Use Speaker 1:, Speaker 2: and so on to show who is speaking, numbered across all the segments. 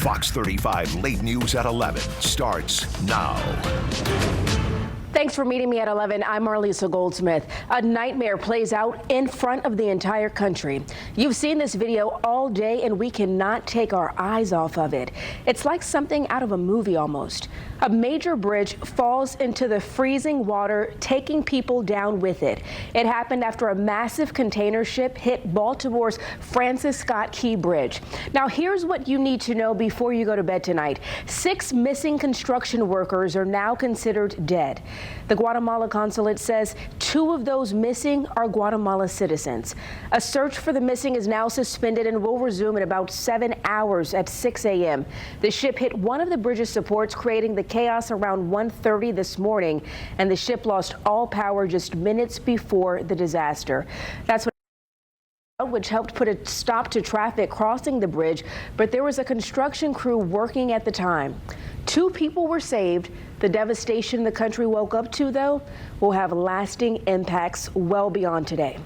Speaker 1: Fox 35 Late News at 11 starts now.
Speaker 2: Thanks for meeting me at 11. I'm Marlisa Goldsmith. A nightmare plays out in front of the entire country. You've seen this video all day and we cannot take our eyes off of it. It's like something out of a movie almost. A major bridge falls into the freezing water, taking people down with it. It happened after a massive container ship hit Baltimore's Francis Scott Key Bridge. Now here's what you need to know before you go to bed tonight. 6 missing construction workers are now considered dead. The Guatemala consulate says 2 of those missing are Guatemala citizens. A search for the missing is now suspended and will resume in about 7 hours at 6 a.m. The ship hit one of the bridge's supports, creating the chaos around 1:30 this morning, and the ship lost all power just minutes before the disaster. That's which helped put a stop to traffic crossing the bridge, but there was a construction crew working at the time. 2 people were saved. The devastation the country woke up to, though, will have lasting impacts well beyond today.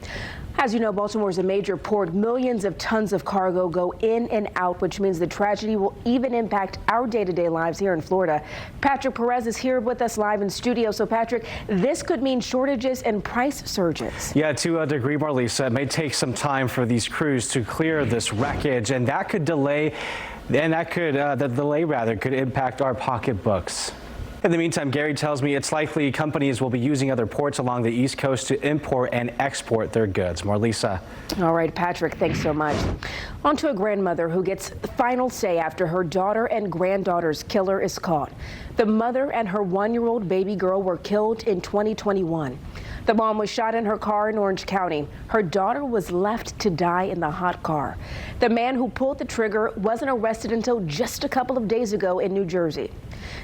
Speaker 2: As you know, Baltimore is a major port. Millions of tons of cargo go in and out, which means the tragedy will even impact our day-to-day lives here in Florida. Patrick Perez is here with us live in studio. So, Patrick, this could mean shortages and price surges.
Speaker 3: Yeah, to a degree, Marlisa. It may take some time for these crews to clear this wreckage, and that could delay, the delay could impact our pocketbooks. In the meantime, Gary tells me it's likely companies will be using other ports along the East Coast to import and export their goods. Marlisa.
Speaker 2: All right, Patrick, thanks so much. On to a grandmother who gets the final say after her daughter and granddaughter's killer is caught. The mother and her 1-year-old baby girl were killed in 2021. The mom was shot in her car in Orange County. Her daughter was left to die in the hot car. The man who pulled the trigger wasn't arrested until just a couple of days ago in New Jersey.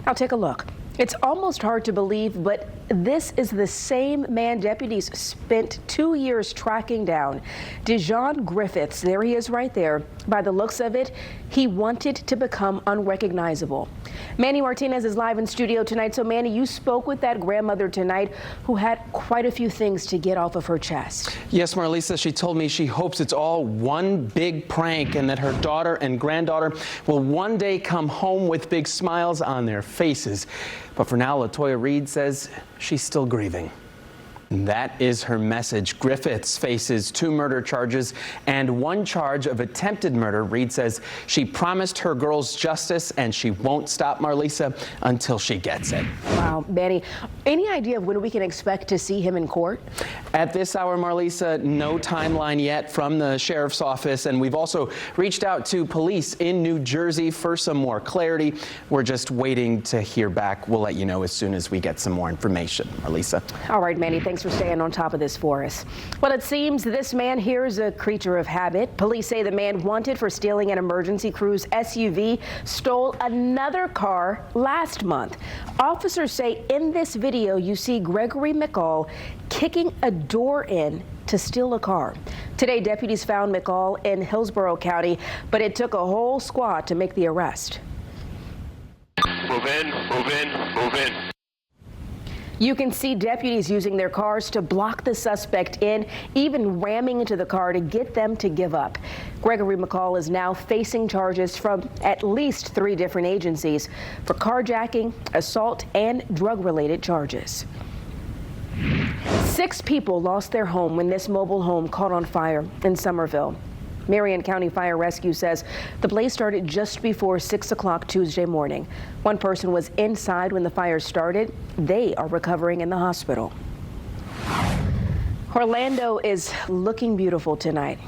Speaker 2: Now take a look. It's almost hard to believe, but this is the same man deputies spent 2 years tracking down. Dijon Griffiths, there he is right there. By the looks of it, he wanted to become unrecognizable. Manny Martinez is live in studio tonight. So Manny, you spoke with that grandmother tonight who had quite a few things to get off of her chest.
Speaker 4: Yes, Marlisa, she told me she hopes it's all one big prank and that her daughter and granddaughter will one day come home with big smiles on their faces. But for now, LaToya Reed says she's still grieving. And that is her message. Griffiths faces 2 murder charges and 1 charge of attempted murder. Reed says she promised her girls justice and she won't stop, Marlisa, until she gets it.
Speaker 2: Wow, Manny, any idea of when we can expect to see him in court?
Speaker 4: At this hour, Marlisa, no timeline yet from the sheriff's office, and we've also reached out to police in New Jersey for some more clarity. We're just waiting to hear back. We'll let you know as soon as we get some more information. Marlisa.
Speaker 2: All right, Manny, thanks for staying on top of this for us. Well, it seems this man here is a creature of habit. Police say the man wanted for stealing an emergency crew's SUV stole another car last month. Officers say in this video you see Gregory McCall kicking a door in to steal a car. Today, deputies found McCall in Hillsborough County, but it took a whole squad to make the arrest.
Speaker 5: Move in, move in, move in.
Speaker 2: You can see deputies using their cars to block the suspect in, even ramming into the car to get them to give up. Gregory McCall is now facing charges from at least 3 different agencies for carjacking, assault, and drug-related charges. 6 people lost their home when this mobile home caught on fire in Somerville. Marion County Fire Rescue says the blaze started just before 6 o'clock Tuesday morning. 1 person was inside when the fire started. They are recovering in the hospital. Orlando is looking beautiful tonight.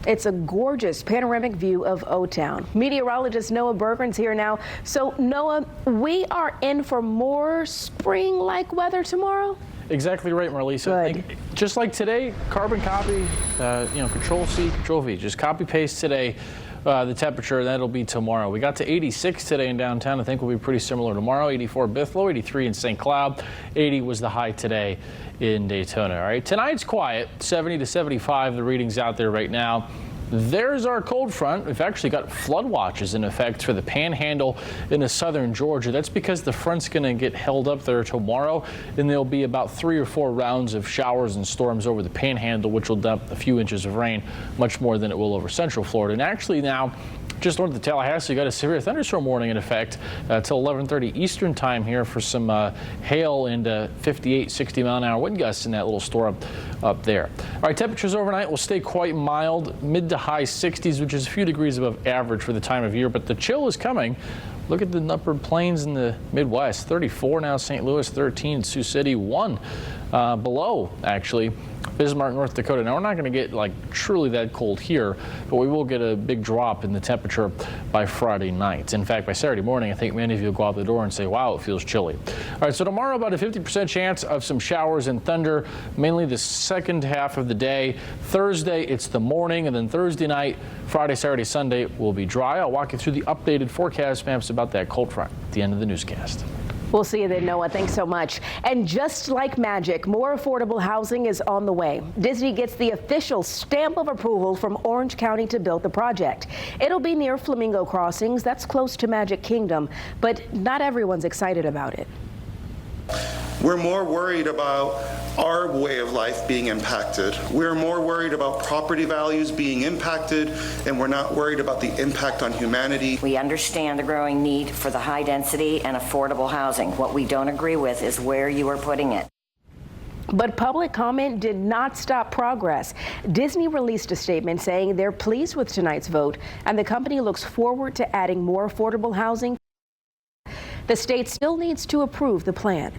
Speaker 2: It's a gorgeous panoramic view of O-Town. Meteorologist Noah Bergren's here now. So Noah, we are in for more spring-like weather tomorrow?
Speaker 6: Exactly right, Marlisa. I think just like today, carbon copy, Control C, Control V. Just copy paste today the temperature, that'll be tomorrow. We got to 86 today in downtown. I think will be pretty similar tomorrow. 84 Bithlo, 83 in St. Cloud. 80 was the high today in Daytona. All right, tonight's quiet, 70 to 75. The readings out there right now. There's our cold front. We've actually got flood watches in effect for the panhandle into southern Georgia. That's because the front's going to get held up there tomorrow, and there'll be about 3 or 4 rounds of showers and storms over the panhandle, which will dump a few inches of rain, much more than it will over central Florida. And actually now, just north of Tallahassee, you got a severe thunderstorm warning in effect till 11:30 Eastern time here for some hail and 58, 60 mile an hour wind gusts in that little storm up there. All right, temperatures overnight will stay quite mild, mid to high 60s, which is a few degrees above average for the time of year, but the chill is coming. Look at the upper plains in the Midwest. 34 now, St. Louis, 13, Sioux City, 1 below, actually, Bismarck, North Dakota. Now, we're not going to get like truly that cold here, but we will get a big drop in the temperature by Friday night. In fact, by Saturday morning, I think many of you will go out the door and say, wow, it feels chilly. All right, so tomorrow, about a 50% chance of some showers and thunder, mainly the second half of the day. Thursday, it's the morning, and then Thursday night, Friday, Saturday, Sunday will be dry. I'll walk you through the updated forecast maps about that cold front at the end of the newscast.
Speaker 2: We'll see you then, Noah. Thanks so much. And just like magic, more affordable housing is on the way. Disney gets the official stamp of approval from Orange County to build the project. It'll be near Flamingo Crossings. That's close to Magic Kingdom, but not everyone's excited about it.
Speaker 7: We're more worried about our way of life being impacted. We're more worried about property values being impacted, and we're not worried about the impact on humanity.
Speaker 8: We understand the growing need for the high density and affordable housing. What we don't agree with is where you are putting it.
Speaker 2: But public comment did not stop progress. Disney released a statement saying they're pleased with tonight's vote, and the company looks forward to adding more affordable housing. The state still needs to approve the plan.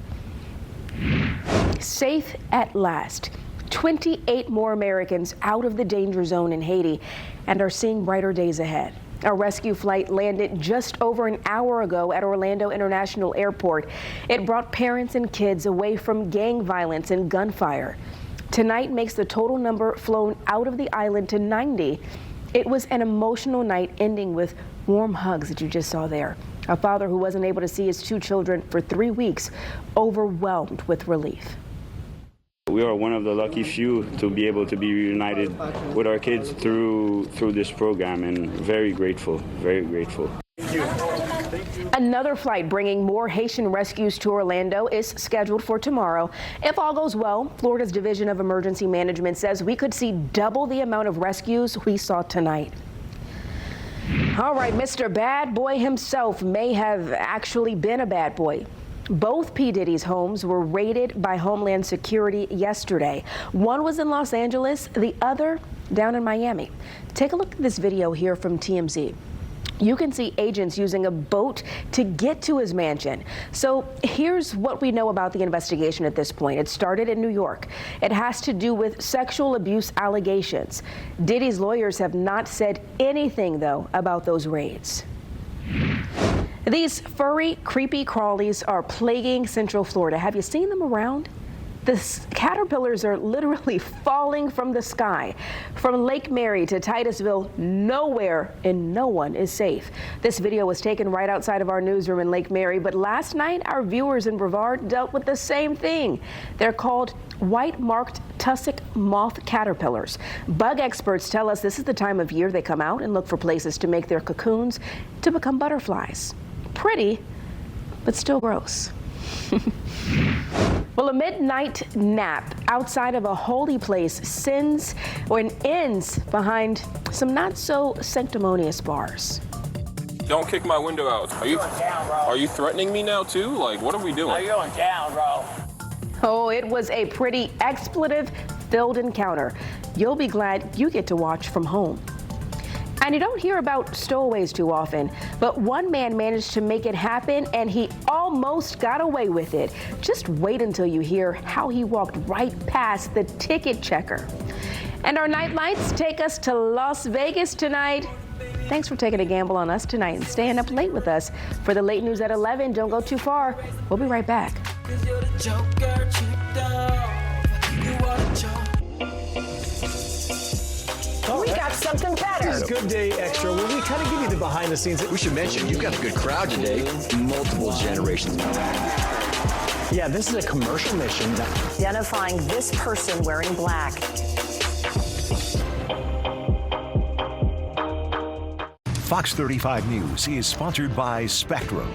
Speaker 2: Safe at last. 28 more Americans out of the danger zone in Haiti and are seeing brighter days ahead. A rescue flight landed just over an hour ago at Orlando International Airport. It brought parents and kids away from gang violence and gunfire. Tonight makes the total number flown out of the island to 90. It was an emotional night, ending with warm hugs that you just saw there. A father who wasn't able to see his 2 children for 3 weeks, overwhelmed with relief.
Speaker 9: We are one of the lucky few to be able to be reunited with our kids through this program, and very grateful, very grateful.
Speaker 2: Another flight bringing more Haitian rescues to Orlando is scheduled for tomorrow. If all goes well, Florida's Division of Emergency Management says we could see double the amount of rescues we saw tonight. All right, Mr. Bad Boy himself may have actually been a bad boy. Both P. Diddy's homes were raided by Homeland Security yesterday. One was in Los Angeles, the other down in Miami. Take a look at this video here from TMZ. You can see agents using a boat to get to his mansion. So here's what we know about the investigation at this point. It started in New York. It has to do with sexual abuse allegations. Diddy's lawyers have not said anything, though, about those raids. These furry, creepy crawlies are plaguing Central Florida. Have you seen them around? The caterpillars are literally falling from the sky. From Lake Mary to Titusville, nowhere and no one is safe. This video was taken right outside of our newsroom in Lake Mary, but last night our viewers in Brevard dealt with the same thing. They're called white-marked tussock moth caterpillars. Bug experts tell us this is the time of year they come out and look for places to make their cocoons to become butterflies. Pretty, but still gross. Well, a midnight nap outside of a holy place ends behind some not so sanctimonious bars.
Speaker 10: Don't kick my window out. Are you threatening me now too? Like, what are we doing?
Speaker 11: You're going down, bro.
Speaker 2: Oh, it was a pretty expletive-filled encounter. You'll be glad you get to watch from home. And you don't hear about stowaways too often, but one man managed to make it happen, and he almost got away with it. Just wait until you hear how he walked right past the ticket checker. And our night lights take us to Las Vegas tonight. Thanks for taking a gamble on us tonight and staying up late with us for the late news at 11. Don't go too far. We'll be right back. We got something better.
Speaker 12: This is Good Day Extra, where we kind of give you the behind the scenes.
Speaker 13: We should mention, you've got a good crowd today. Multiple generations.
Speaker 12: Yeah, this is a commercial mission.
Speaker 8: Identifying this person wearing black.
Speaker 1: Fox 35 News is sponsored by Spectrum.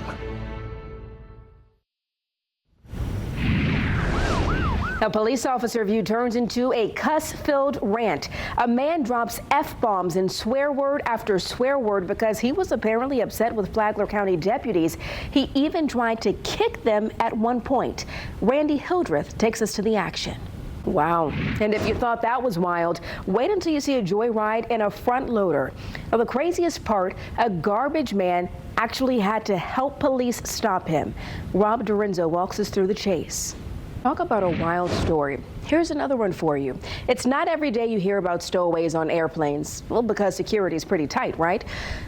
Speaker 2: A police officer view turns into a cuss-filled rant. A man drops F-bombs and swear word after swear word because he was apparently upset with Flagler County deputies. He even tried to kick them at one point. Randy Hildreth takes us to the action. Wow. And if you thought that was wild, wait until you see a joyride in a front loader. Now, the craziest part, a garbage man actually had to help police stop him. Rob Dorenzo walks us through the chase. Talk about a wild story. Here's another one for you. It's not every day you hear about stowaways on airplanes. Well, because security is pretty tight, right?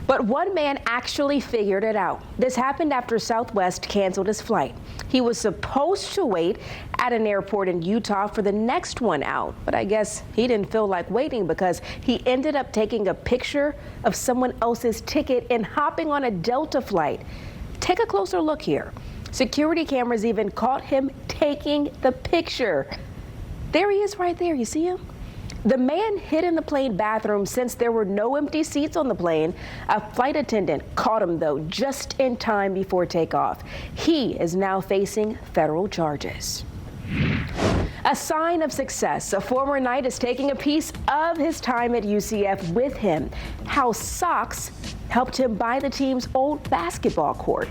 Speaker 2: But one man actually figured it out. This happened after Southwest canceled his flight. He was supposed to wait at an airport in Utah for the next one out, but I guess he didn't feel like waiting because he ended up taking a picture of someone else's ticket and hopping on a Delta flight. Take a closer look here. Security cameras even caught him taking the picture. There he is right there. You see him? The man hid in the plane bathroom since there were no empty seats on the plane. A flight attendant caught him, though, just in time before takeoff. He is now facing federal charges. A sign of success. A former Knight is taking a piece of his time at UCF with him. How socks helped him buy the team's old basketball court.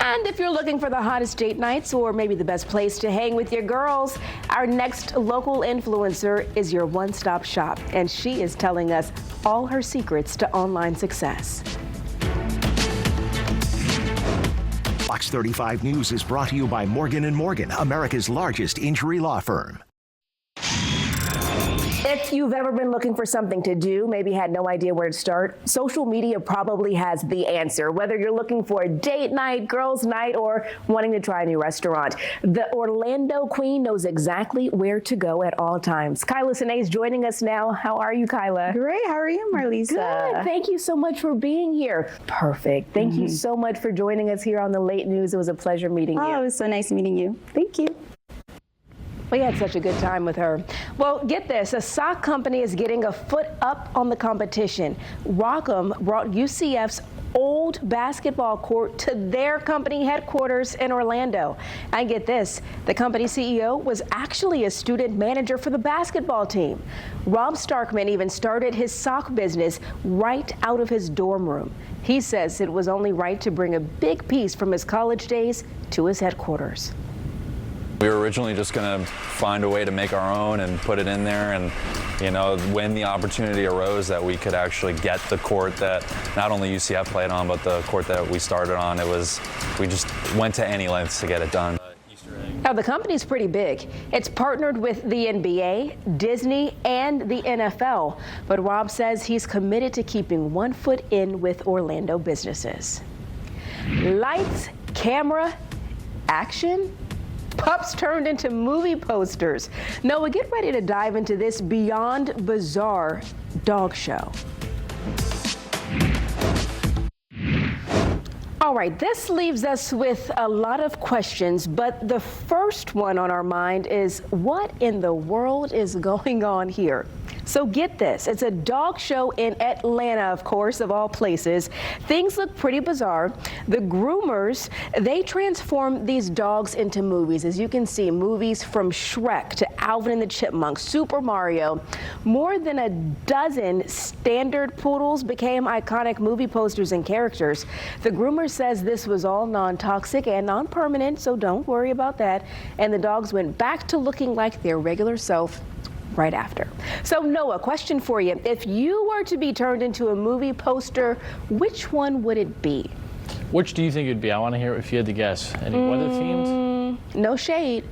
Speaker 2: And if you're looking for the hottest date nights or maybe the best place to hang with your girls, our next local influencer is your one-stop shop, and she is telling us all her secrets to online success.
Speaker 1: Fox 35 News is brought to you by Morgan & Morgan, America's largest injury law firm.
Speaker 2: If you've ever been looking for something to do, maybe had no idea where to start, social media probably has the answer. Whether you're looking for a date night, girls' night, or wanting to try a new restaurant, the Orlando Queen knows exactly where to go at all times. Kyla Sine is joining us now. How are you, Kyla?
Speaker 11: Great. How are you, Marlisa?
Speaker 2: Good. Thank you so much for being here. Perfect. Thank you so much for joining us here on the Late News. It was a pleasure meeting you.
Speaker 11: Oh, it was so nice meeting you. Thank you.
Speaker 2: We had such a good time with her. Well, get this, a sock company is getting a foot up on the competition. Rockham brought UCF's old basketball court to their company headquarters in Orlando. And get this, the company CEO was actually a student manager for the basketball team. Rob Starkman even started his sock business right out of his dorm room. He says it was only right to bring a big piece from his college days to his headquarters.
Speaker 14: We were originally just going to find a way to make our own and put it in there, and you know, when the opportunity arose that we could actually get the court that not only UCF played on, but the court that we started on, we just went to any lengths to get it done.
Speaker 2: Now, the company's pretty big. It's partnered with the NBA, Disney, and the NFL. But Rob says he's committed to keeping one foot in with Orlando businesses. Lights, camera, action. Pups turned into movie posters. Noah, get ready to dive into this beyond bizarre dog show. All right, this leaves us with a lot of questions, but the first one on our mind is what in the world is going on here? So get this, it's a dog show in Atlanta, of course, of all places. Things look pretty bizarre. The groomers, they transform these dogs into movies. As you can see, movies from Shrek to Alvin and the Chipmunks, Super Mario. More than a dozen standard poodles became iconic movie posters and characters. The groomer says this was all non-toxic and non-permanent, so don't worry about that. And the dogs went back to looking like their regular self right after. So Noah, question for you. If you were to be turned into a movie poster, which one would it be?
Speaker 6: Which do you think it'd be? I want to hear if you had to guess. Any weather themed?
Speaker 2: No shade.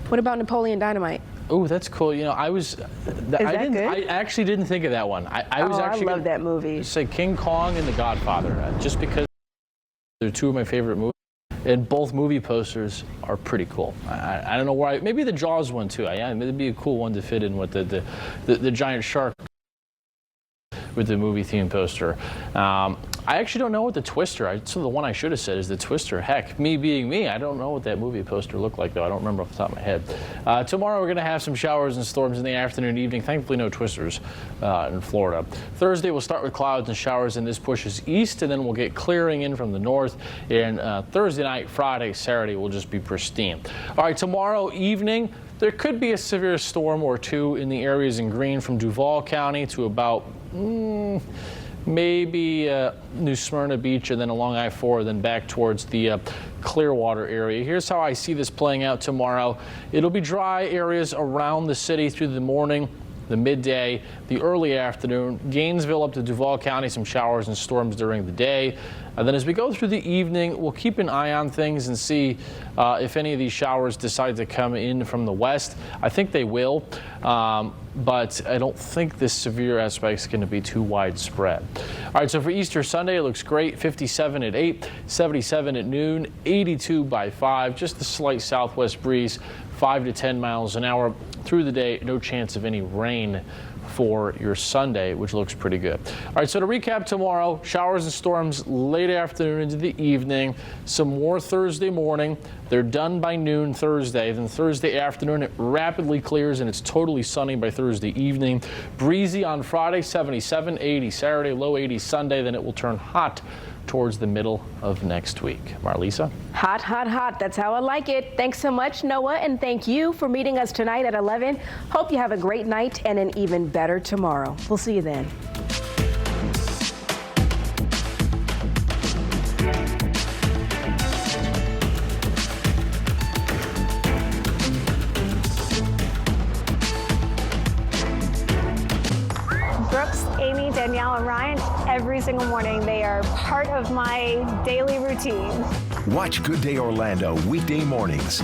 Speaker 2: What about Napoleon Dynamite?
Speaker 6: Oh, that's cool. You know,
Speaker 2: Good?
Speaker 6: I actually didn't think of that one. I
Speaker 2: love that movie.
Speaker 6: Say King Kong and The Godfather, just because they're two of my favorite movies. And both movie posters are pretty cool. I don't know why. Maybe the Jaws one too. It'd be a cool one to fit in with the giant shark with the movie theme poster. I actually don't know what the Twister. So the one I should have said is the Twister. Heck, me being me, I don't know what that movie poster looked like though. I don't remember off the top of my head. Tomorrow we're going to have some showers and storms in the afternoon and evening. Thankfully no Twisters in Florida. Thursday we'll start with clouds and showers and this pushes east, and then we'll get clearing in from the north. And Thursday night, Friday, Saturday will just be pristine. All right, tomorrow evening, There could be a severe storm or two in the areas in green from Duval County to about maybe New Smyrna Beach and then along I-4, then back towards the Clearwater area. Here's how I see this playing out tomorrow. It'll be dry areas around the city through the morning, the midday, the early afternoon. Gainesville up to Duval County, some showers and storms during the day. And then as we go through the evening, we'll keep an eye on things and see if any of these showers decide to come in from the west. I think they will, but I don't think this severe aspect is going to be too widespread. All right, so for Easter Sunday, it looks great. 57 at 8, 77 at noon, 82 by 5. Just a slight southwest breeze, 5 to 10 miles an hour. Through the day, no chance of any rain for your Sunday, which looks pretty good. All right, so to recap tomorrow, showers and storms late afternoon into the evening, some more Thursday morning. They're done by noon Thursday. Then Thursday afternoon, it rapidly clears and it's totally sunny by Thursday evening. Breezy on Friday, 77, 80 Saturday, low 80 Sunday. Then it will turn hot towards the middle of next week. Marlisa?
Speaker 2: Hot, hot, hot. That's how I like it. Thanks so much, Noah, and thank you for meeting us tonight at 11. Hope you have a great night and an even better tomorrow. We'll see you then.
Speaker 15: Brooks, Amy, Danielle, and Ryan, every single morning, they are part of my daily routine.
Speaker 1: Watch Good Day Orlando weekday mornings.